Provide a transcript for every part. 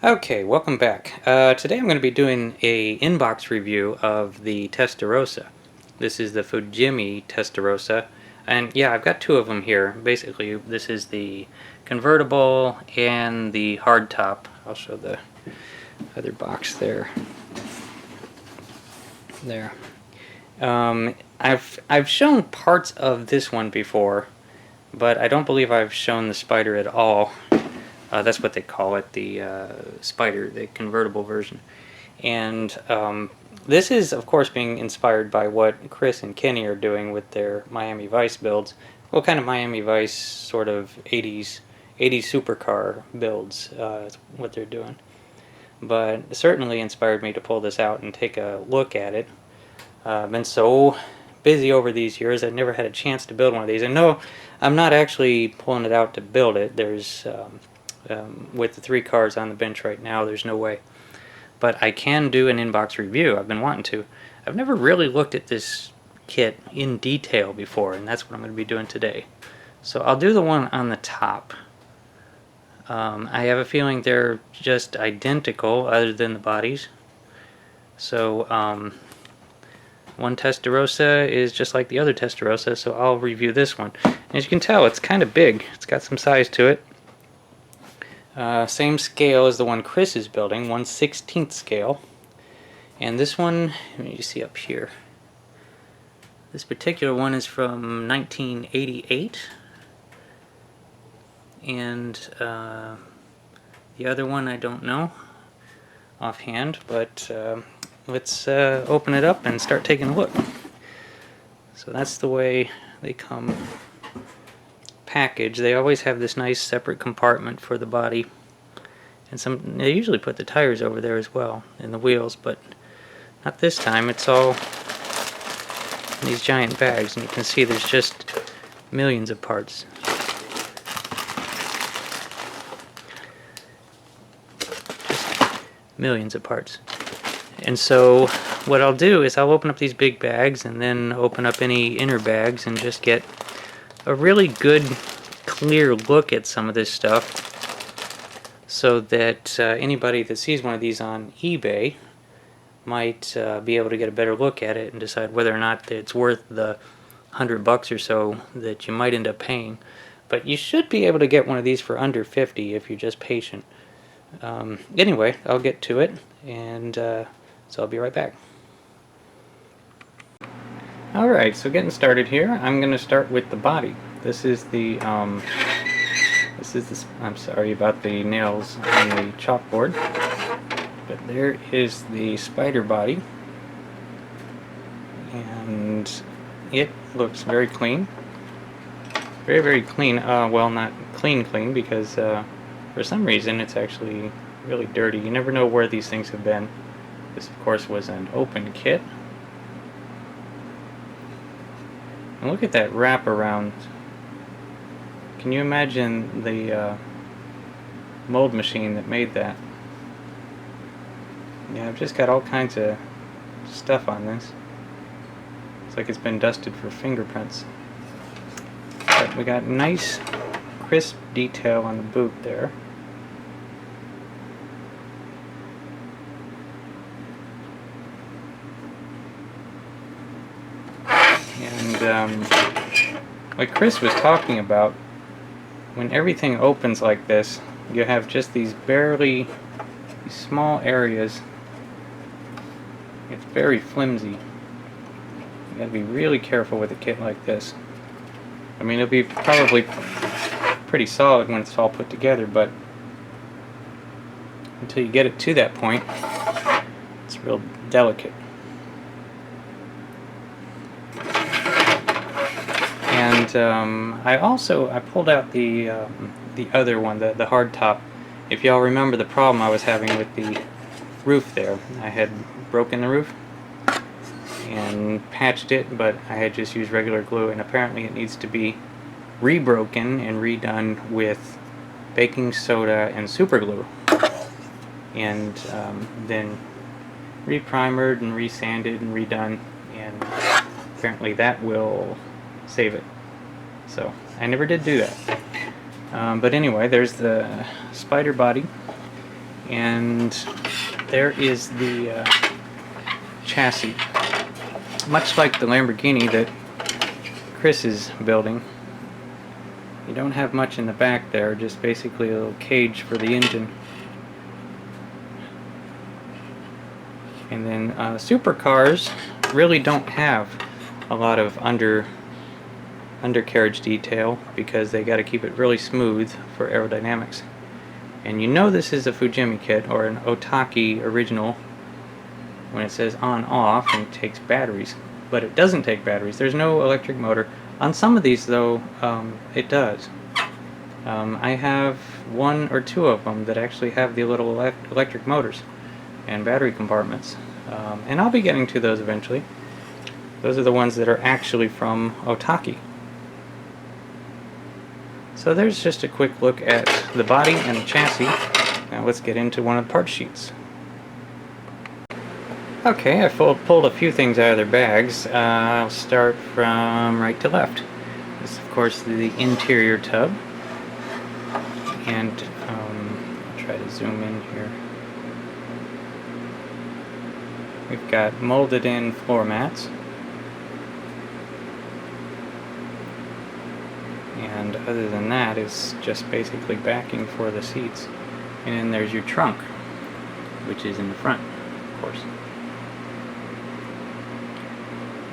Okay, welcome back. Today I'm going to be doing a inbox review of the Testarossa. This is the Fujimi Testarossa, and yeah, I've got two of them here. Basically, this is the convertible and the hardtop. I'll show the other box there. There. I've shown parts of this one before, but I don't believe I've shown the Spyder at all. That's what they call it, the Spyder, the convertible version. And this is, of course, being inspired by what Chris and Kenny are doing with their Miami Vice builds. Well, kind of Miami Vice sort of 80s supercar builds is what they're doing. But it certainly inspired me to pull this out and take a look at it. I've been so busy over these years, I've never had a chance to build one of these. And no, I'm not actually pulling it out to build it. There's with the 3 cars on the bench right now, there's no way. But I can do an inbox review. I've been wanting to. I've never really looked at this kit in detail before, and that's what I'm going to be doing today. So I'll do the one on the top. I have a feeling they're just identical other than the bodies. So one Testarossa is just like the other Testarossa, so I'll review this one. As you can tell, it's kind of big. It's got some size to it. Same scale as the one Chris is building, 1/16th scale. And this one, let me see up here. This particular one is from 1988. And the other one I don't know offhand, but let's open it up and start taking a look. So that's the way they come package. They always have this nice separate compartment for the body, and they usually put the tires over there as well, and the wheels, but not this time. It's all in these giant bags, and you can see there's just millions of parts. Just millions of parts. And so what I'll do is I'll open up these big bags and then open up any inner bags and just get a really good clear look at some of this stuff, so that anybody that sees one of these on eBay might be able to get a better look at it and decide whether or not it's worth the $100 or so that you might end up paying. But you should be able to get one of these for under $50 if you're just patient. Anyway, I'll get to it, and so I'll be right back. Alright, so getting started here, I'm going to start with the body. This is the, I'm sorry about the nails on the chalkboard, but there is the Spyder body, and it looks very clean. Very, very clean. Well, not clean, because for some reason it's actually really dirty. You never know where these things have been. This, of course, was an open kit. And look at that wraparound. Can you imagine the mold machine that made that? Yeah, I've just got all kinds of stuff on this. It's like it's been dusted for fingerprints. But we got nice, crisp detail on the boot there. And like Chris was talking about, when everything opens like this, you have just these these small areas. It's very flimsy. You gotta be really careful with a kit like this. I mean, it'll be probably pretty solid when it's all put together, but until you get it to that point, it's real delicate. And I pulled out the other one, the hard top. If y'all remember the problem I was having with the roof there, I had broken the roof and patched it, but I had just used regular glue, and apparently it needs to be rebroken and redone with baking soda and super glue, and then reprimered and resanded and redone, and apparently that will save it. So I never did do that. But anyway, there's the Spyder body, And there is the chassis. Much like the Lamborghini that Chris is building, you don't have much in the back there, just basically a little cage for the engine. And then supercars really don't have a lot of undercarriage detail because they got to keep it really smooth for aerodynamics. And you know this is a Fujimi kit or an Otaki original when it says on off and it takes batteries, but it doesn't take batteries. There's no electric motor. On some of these though, it does. I have one or two of them that actually have the little electric motors and battery compartments, and I'll be getting to those eventually. Those are the ones that are actually from Otaki. So there's just a quick look at the body and the chassis. Now let's get into one of the part sheets. Okay, I pulled a few things out of their bags. I'll start from right to left. This is of course the interior tub. And I'll try to zoom in here. We've got molded in floor mats. And other than that, it's just basically backing for the seats. And then there's your trunk, which is in the front, of course.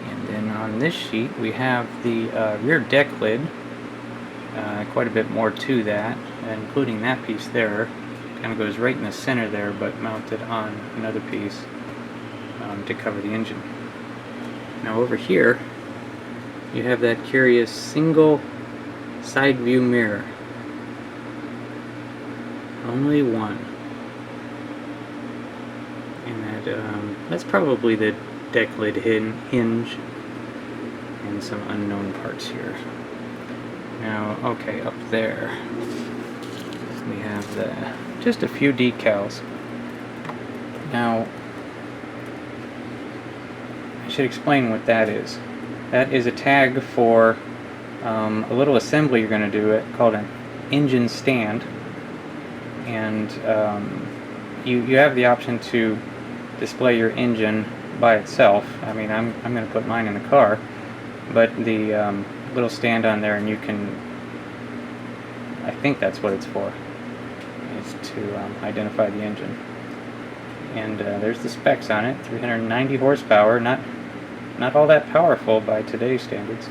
And then on this sheet, we have the rear deck lid. Quite a bit more to that, including that piece there. Kind of goes right in the center there, but mounted on another piece to cover the engine. Now over here, you have that curious single side view mirror. Only one. And that's probably the deck lid hinge and some unknown parts here. Now, okay, up there we have just a few decals. Now, I should explain what that is. That is a tag for a little assembly you're going to do it called an engine stand, and you have the option to display your engine by itself. I mean, I'm going to put mine in the car, but the little stand on there, and you can, I think that's what it's for, is to identify the engine. And there's the specs on it. 390 horsepower, not all that powerful by today's standards.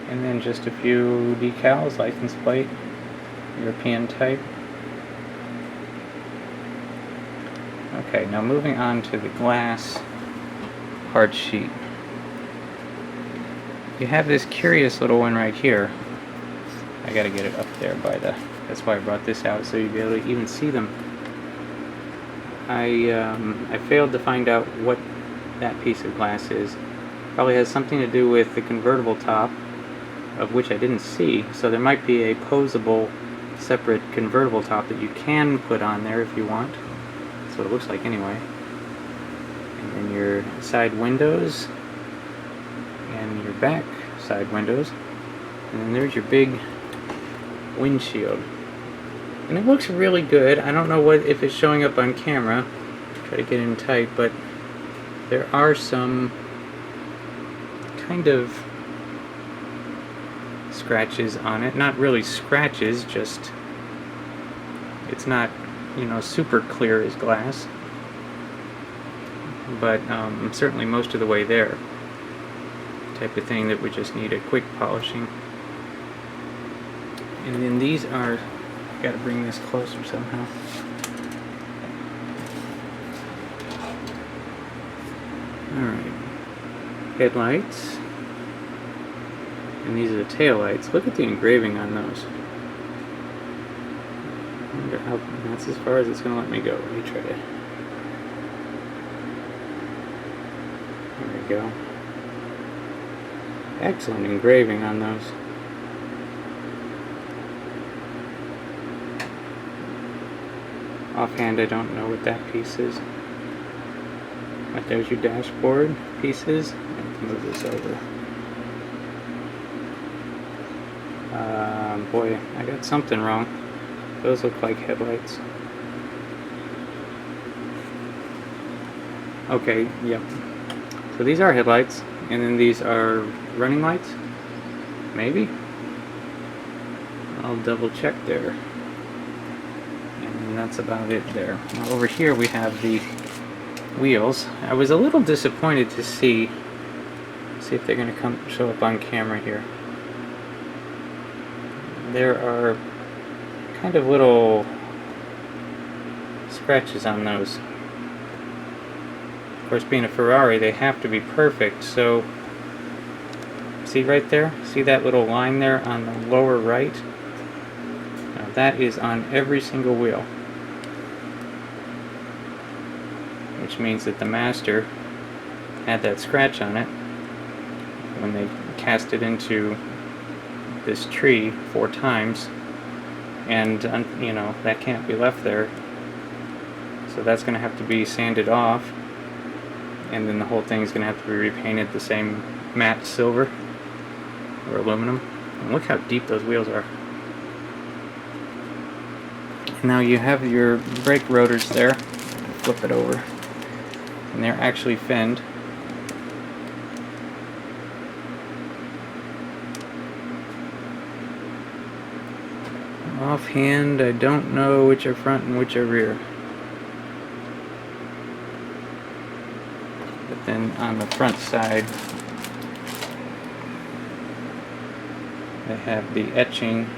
And then just a few decals, license plate, European type. Okay, now moving on to the glass part sheet. You have this curious little one right here. I gotta get it up there by that's why I brought this out, so you'll be able to even see them. I failed to find out what that piece of glass is. Probably has something to do with the convertible top, of which I didn't see, so there might be a posable separate convertible top that you can put on there if you want. That's what it looks like anyway. And then your side windows and your back side windows, and then there's your big windshield, and it looks really good. I don't know if it's showing up on camera. Try to get in tight, but there are some kind of scratches on it. Not really scratches, just it's not, you know, super clear as glass, but certainly most of the way there. Type of thing that would just need a quick polishing. And then these are, got to bring this closer somehow. Alright, headlights, and these are the taillights. Look at the engraving on those. I wonder how, that's as far as it's going to let me go. Let me try to, there we go. Excellent engraving on those. Offhand, I don't know what that piece is. But there's your dashboard pieces. Let's move this over. boy, I got something wrong. Those look like headlights. Okay, yep. So these are headlights, and then these are running lights? Maybe? I'll double check there. And that's about it there. Now over here we have the wheels. I was a little disappointed to see if they're going to show up on camera here. There are kind of little scratches on those. Of course, being a Ferrari, they have to be perfect, so see right there? See that little line there on the lower right? Now that is on every single wheel. Which means that the master had that scratch on it when they cast it into this tree 4 times, and you know, that can't be left there, so that's going to have to be sanded off, and then the whole thing is going to have to be repainted the same matte silver or aluminum. And look how deep those wheels are. Now you have your brake rotors there. Flip it over, and they're actually finned. Offhand, I don't know which are front and which are rear. But then on the front side, they have the etching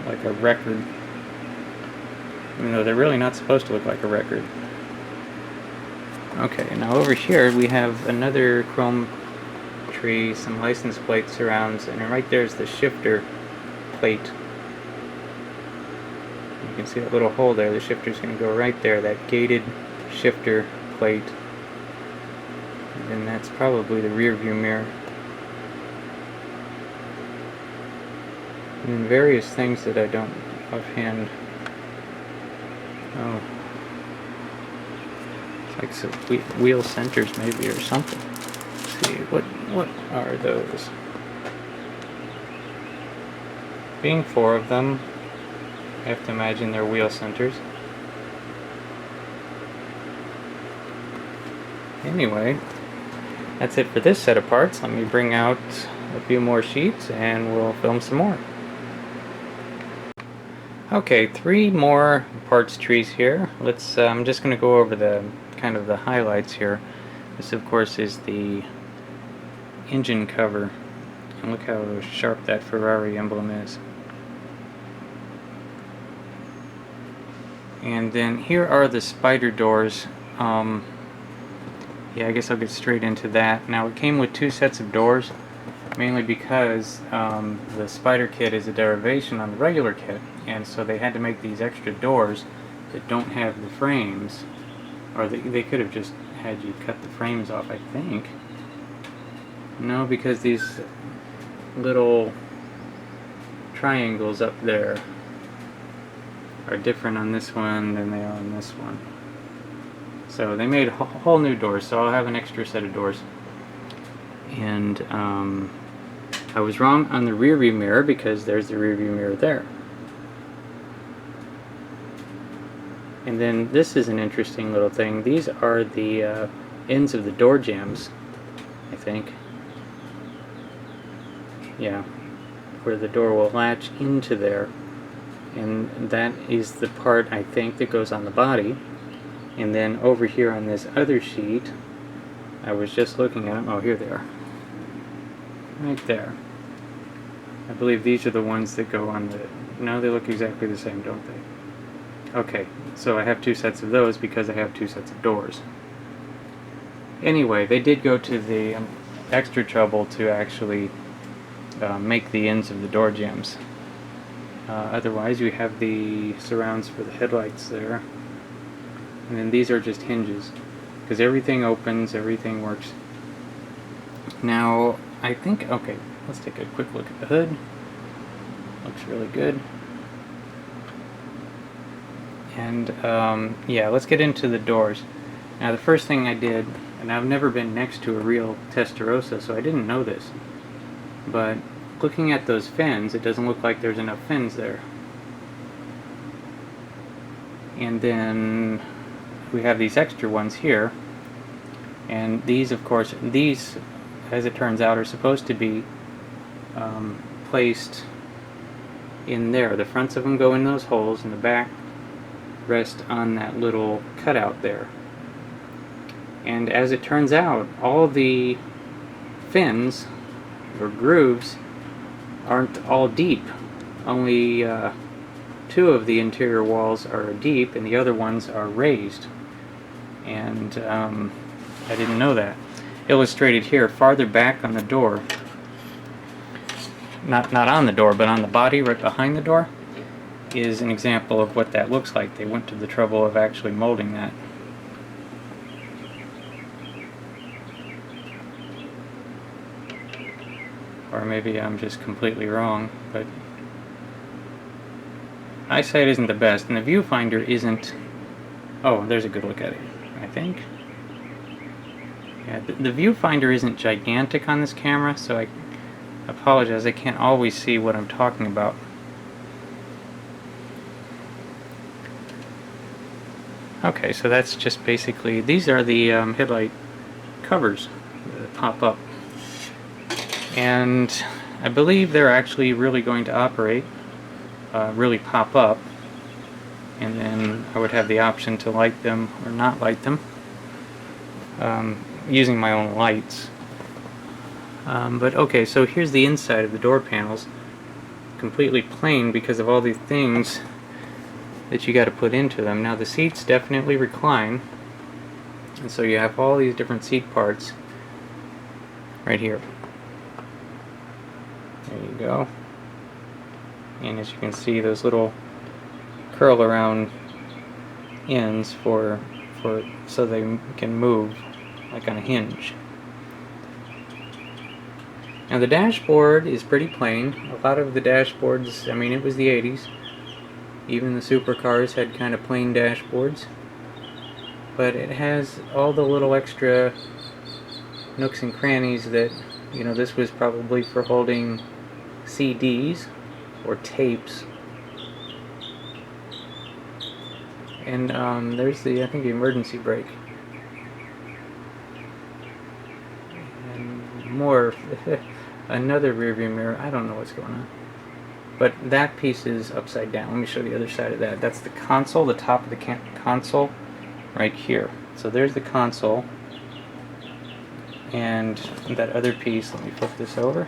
like a record. Even though they're really not supposed to look like a record. Okay, now over here we have another chrome tree, some license plate surrounds, and right there's the shifter plate. You can see that little hole there. The shifter's going to go right there, that gated shifter plate. And then that's probably the rear view mirror. And then various things that I don't offhand. Oh, it's like some wheel centers maybe or something. Let's see, what are those? Being 4 of them, I have to imagine they're wheel centers. Anyway, that's it for this set of parts. Let me bring out a few more sheets and we'll film some more. Okay, 3 more parts trees here. Let's. I'm just going to go over the kind of the highlights here. This, of course, is the engine cover, and look how sharp that Ferrari emblem is. And then here are the Spyder doors. Yeah, I guess I'll get straight into that. Now, it came with 2 sets of doors, mainly because the Spyder kit is a derivation on the regular kit, and so they had to make these extra doors that don't have the frames, or they could have just had you cut the frames off, I think. No, because these little triangles up there are different on this one than they are on this one. So they made whole new doors, so I'll have an extra set of doors. And I was wrong on the rear view mirror because there's the rear view mirror there. And then this is an interesting little thing. These are the ends of the door jambs, I think. Yeah, where the door will latch into there. And that is the part, I think, that goes on the body. And then over here on this other sheet, I was just looking at them. Oh, here they are. Right there. I believe these are the ones that go on the... No, they look exactly the same, don't they? Okay, so I have 2 sets of those because I have 2 sets of doors. Anyway, they did go to the extra trouble to actually make the ends of the door jambs. Otherwise, you have the surrounds for the headlights there. And then these are just hinges, because everything opens, everything works. Now, I think, okay, let's take a quick look at the hood. Looks really good. And yeah, let's get into the doors. Now, the first thing I did, and I've never been next to a real Testarossa, so I didn't know this, but looking at those fins, it doesn't look like there's enough fins there. And then we have these extra ones here, and these, of course, these, as it turns out, are supposed to be placed in there. The fronts of them go in those holes, and the back rest on that little cutout there. And as it turns out, all the fins or grooves aren't all deep. Only 2 of the interior walls are deep, and the other ones are raised. And I didn't know that. Illustrated here, farther back on the door, not on the door, but on the body right behind the door, is an example of what that looks like. They went to the trouble of actually molding that. Or maybe I'm just completely wrong, but eyesight isn't the best, and the viewfinder isn't... Oh, there's a good look at it, I think. Yeah, the viewfinder isn't gigantic on this camera, so I apologize, I can't always see what I'm talking about. Okay, so that's just basically... These are the headlight covers that pop up. And I believe they're actually really going to operate, really pop up, and then I would have the option to light them or not light them using my own lights. But okay, so here's the inside of the door panels, completely plain because of all these things that you got to put into them. Now the seats definitely recline, and so you have all these different seat parts right here. There you go. And as you can see, those little curl around ends so they can move like on a hinge. Now the dashboard is pretty plain. A lot of the dashboards, I mean, it was the 80s. Even the supercars had kind of plain dashboards. But it has all the little extra nooks and crannies that, you know, this was probably for holding CDs or tapes. And there's the, I think, the emergency brake. And more, another rear view mirror. I don't know what's going on. But that piece is upside down. Let me show the other side of that. That's the console, the top of the console, right here. So there's the console. And that other piece, let me flip this over.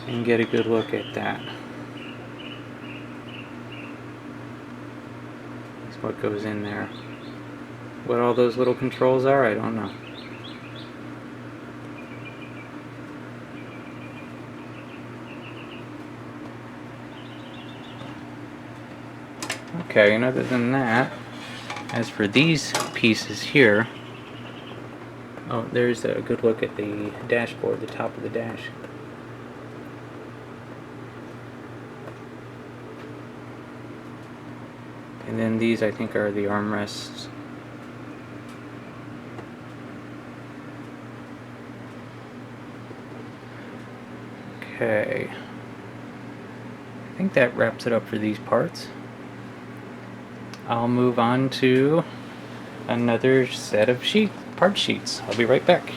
And get a good look at that. That's what goes in there. What all those little controls are, I don't know. Okay, and other than that, as for these pieces here, oh, there's a good look at the dashboard, the top of the dash. And then these, I think, are the armrests. Okay. I think that wraps it up for these parts. I'll move on to another set of part sheets. I'll be right back.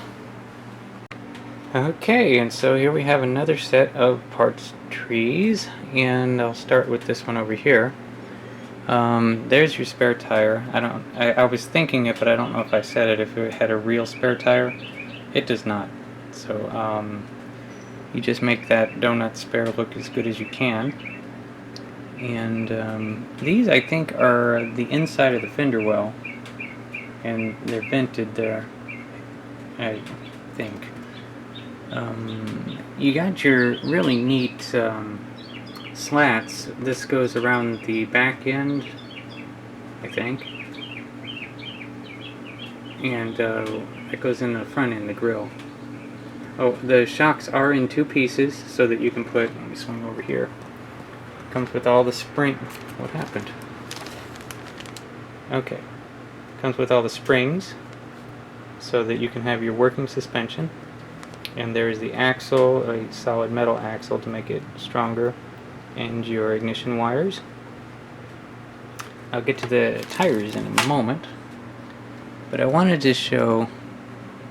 Okay, and so here we have another set of parts trees, and I'll start with this one over here. There's your spare tire. I was thinking it, but I don't know if I said it, if it had a real spare tire. It does not. So you just make that donut spare look as good as you can. And these, I think, are the inside of the fender well, and they're vented there, I think. You got your really neat slats. This goes around the back end, I think, and it goes in the front end, the grill. Oh, the shocks are in 2 pieces so that you can put, let me swing over here. Comes with all the spring. What happened? Okay. Comes with all the springs so that you can have your working suspension. And there's the axle, a solid metal axle to make it stronger, and your ignition wires. I'll get to the tires in a moment, but I wanted to show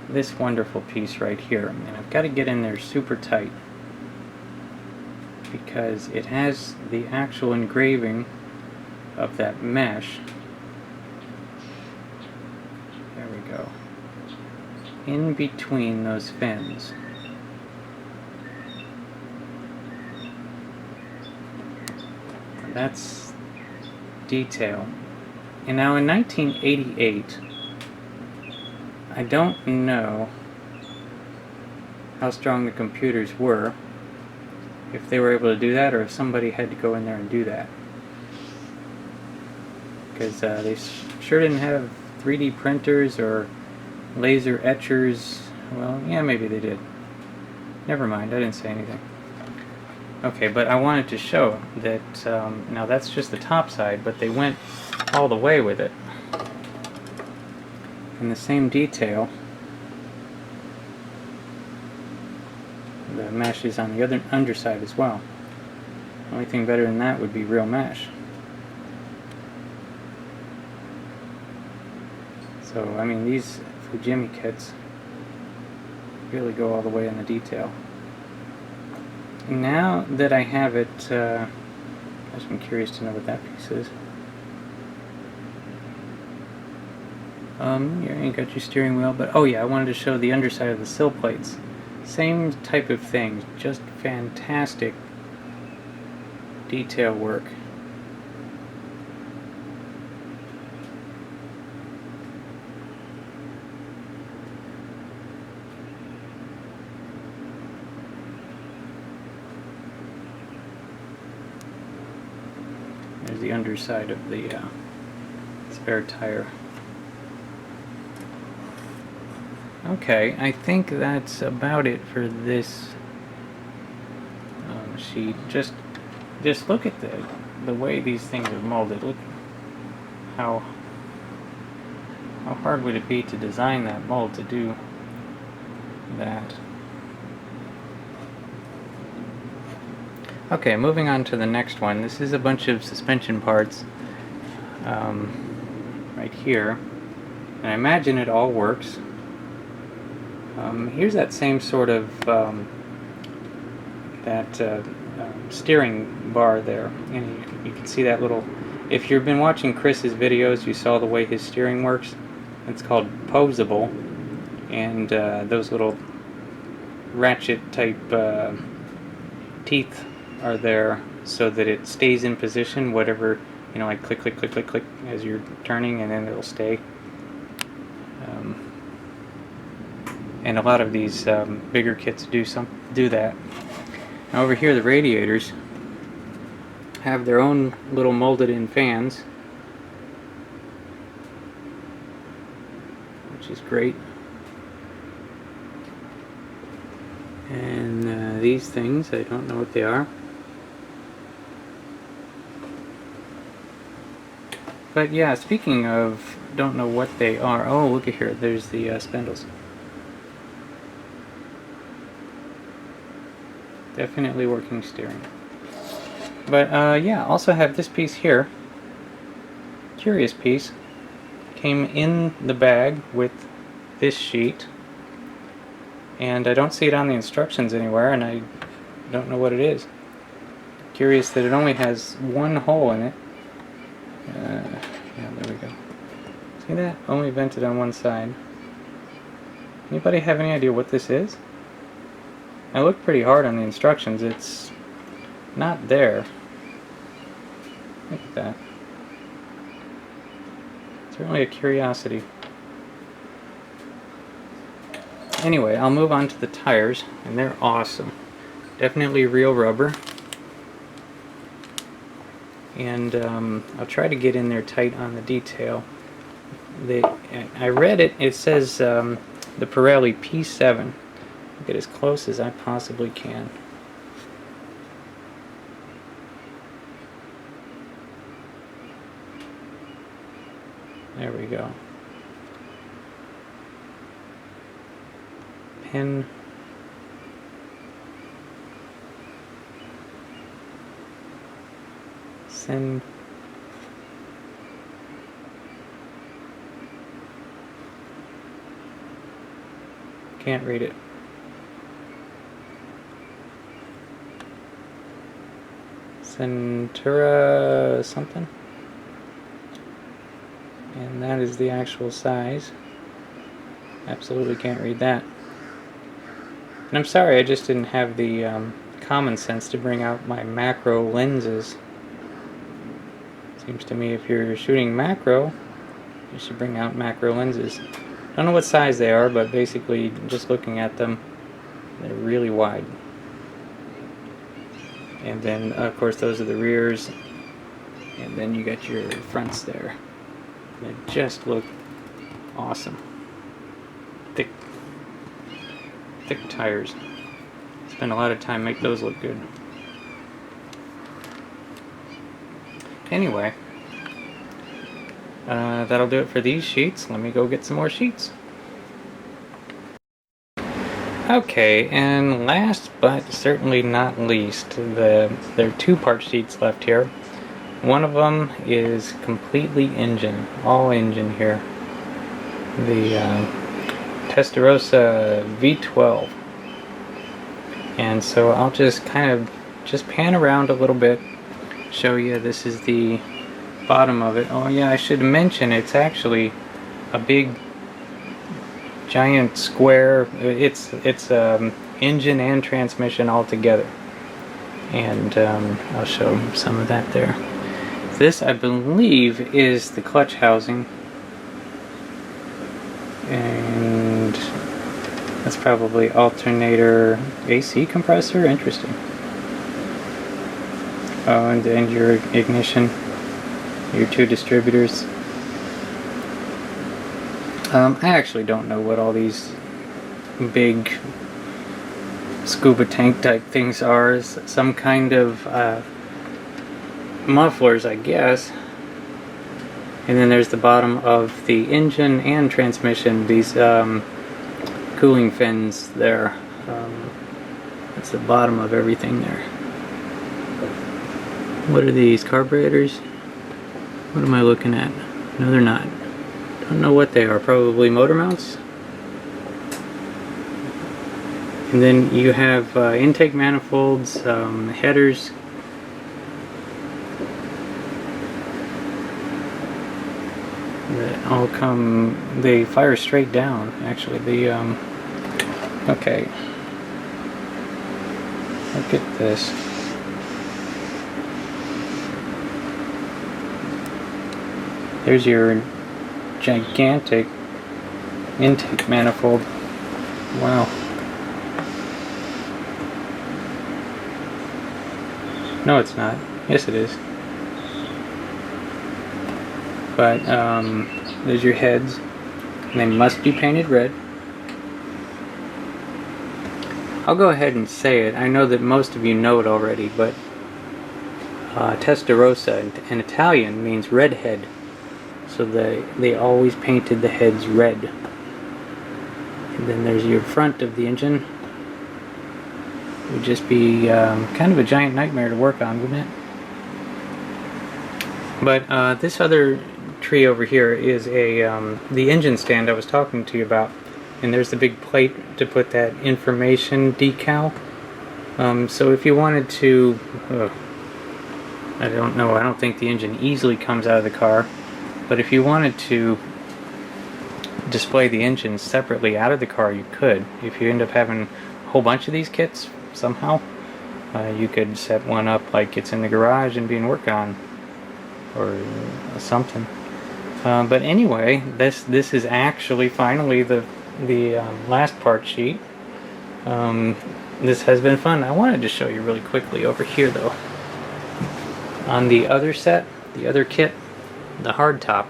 this wonderful piece right here. And I've got to get in there super tight because it has the actual engraving of that mesh. There we go. In between those fins. That's detail. And now in 1988, I don't know how strong the computers were, if they were able to do that, or if somebody had to go in there and do that. Because they sure didn't have 3D printers or laser etchers. Well, yeah, maybe they did. Never mind, I didn't say anything. Okay, but I wanted to show that, now that's just the top side, but they went all the way with it. And the same detail, the mesh is on the other underside as well. The only thing better than that would be real mesh. So, I mean, these Fujimi kits really go all the way in the detail. Now that I have it, I'm curious to know what that piece is. You got your steering wheel, but oh yeah, I wanted to show the underside of the sill plates. Same type of thing, just fantastic detail work. There's the underside of the spare tire. Okay, I think that's about it for this sheet. Just look at the way these things are molded. Look how hard would it be to design that mold to do that. Okay, moving on to the next one. This is a bunch of suspension parts right here, and I imagine it all works. Here's that same sort of steering bar there, and you can see that little. If you've been watching Chris's videos, you saw the way his steering works. It's called posable, and those little ratchet type teeth are there so that it stays in position, whatever, you know, like click, click, click, click, click as you're turning, and then it'll stay. And a lot of these bigger kits do that. Now over here, the radiators have their own little molded-in fans, which is great. And these things, I don't know what they are. But yeah, speaking of don't know what they are, oh, look at here, there's the spindles. Definitely working steering. But yeah, also have this piece here. Curious piece. Came in the bag with this sheet. And I don't see it on the instructions anywhere, and I don't know what it is. Curious that it only has one hole in it. Yeah, there we go. See that? Only vented on one side. Anybody have any idea what this is? I looked pretty hard on the instructions. It's not there. Look at that. Certainly a curiosity. Anyway, I'll move on to the tires, and they're awesome. Definitely real rubber. And I'll try to get in there tight on the detail. I read it. It says the Pirelli P7. Get as close as I possibly can. There we go. pin. Send. Can't read it. Centura something. And that is the actual size. Absolutely can't read that. And I'm sorry, I just didn't have the common sense to bring out my macro lenses. Seems to me if you're shooting macro, you should bring out macro lenses. I don't know what size they are, but basically, just looking at them, they're really wide. And then, of course, those are the rears. And then you got your fronts there. They just look awesome. Thick tires. Spend a lot of time make those look good. Anyway, that'll do it for these sheets. Let me go get some more sheets. Okay, and last but certainly not least, there are two-part sheets left here. One of them is completely engine, all engine here. The Testarossa V12. And so I'll just kind of pan around a little bit, show you this is the bottom of it. Oh yeah, I should mention it's actually a big giant square. It's engine and transmission all together, and I'll show some of that there. This, I believe, is the clutch housing, and that's probably alternator AC compressor. Interesting. Oh, and then your ignition, your two distributors. I actually don't know what all these big scuba tank type things are. Some kind of mufflers, I guess. And then there's the bottom of the engine and transmission, these cooling fins there. That's the bottom of everything there. What are these, carburetors? What am I looking at? No, they're not. Don't know what they are. Probably motor mounts. And then you have intake manifolds, headers. That all come. They fire straight down. Actually, the okay. Look at this. There's your gigantic intake manifold. Wow. No, it's not. Yes, it is. But there's your heads. And they must be painted red. I'll go ahead and say it. I know that most of you know it already, but Testarossa in Italian means redhead. So they always painted the heads red. And then there's your front of the engine. It would just be kind of a giant nightmare to work on, wouldn't it? But this other tree over here is the engine stand I was talking to you about. And there's the big plate to put that information decal. So if you wanted to, I don't know, I don't think the engine easily comes out of the car. But if you wanted to display the engine separately out of the car, you could. If you end up having a whole bunch of these kits somehow, you could set one up like it's in the garage and being worked on, or something. But anyway, this is actually finally the last part sheet. This has been fun. I wanted to show you really quickly over here though. On the other set, the other kit, the hardtop,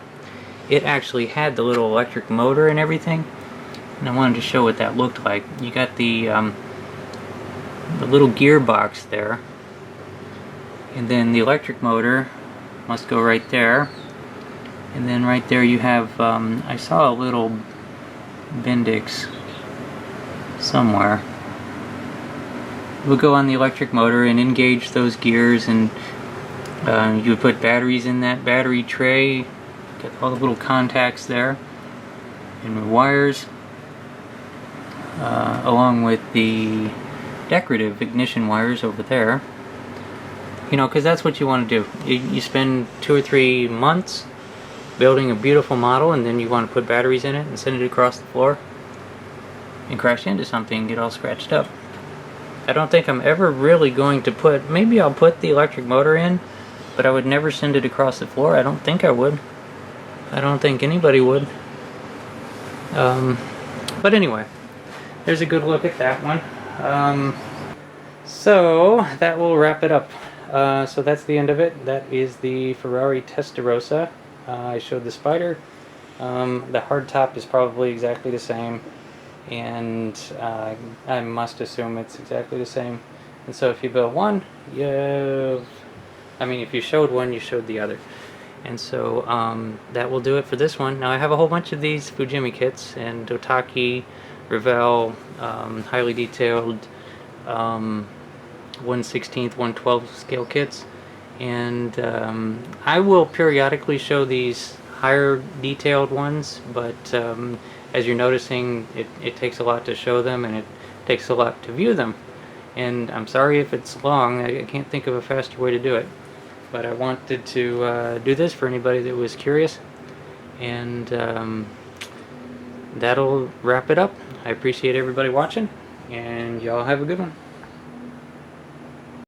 it actually had the little electric motor and everything, and I wanted to show what that looked like. You got the little gearbox there, and then the electric motor must go right there, and then right there you have I saw a little Bendix somewhere. We'll go on the electric motor and engage those gears, and you would put batteries in that battery tray, get all the little contacts there, and the wires, along with the decorative ignition wires over there. You know, because that's what you want to do. You spend 2 or 3 months building a beautiful model, and then you want to put batteries in it and send it across the floor and crash into something and get all scratched up. I don't think I'm ever really going to put, maybe I'll put the electric motor in, but I would never send it across the floor. I don't think I would. I don't think anybody would. But anyway, there's a good look at that one. So that will wrap it up. So that's the end of it. That is the Ferrari Testarossa. I showed the Spyder. The hardtop is probably exactly the same, and I must assume it's exactly the same. And so if you build one, if you showed one, you showed the other. And so that will do it for this one. Now I have a whole bunch of these Fujimi kits, and Otaki, Revell, highly detailed 1/16, 1/12 scale kits, and I will periodically show these higher detailed ones, but as you're noticing, it takes a lot to show them, and it takes a lot to view them, and I'm sorry if it's long. I can't think of a faster way to do it, but I wanted to do this for anybody that was curious, and that'll wrap it up. I appreciate everybody watching, and y'all have a good one.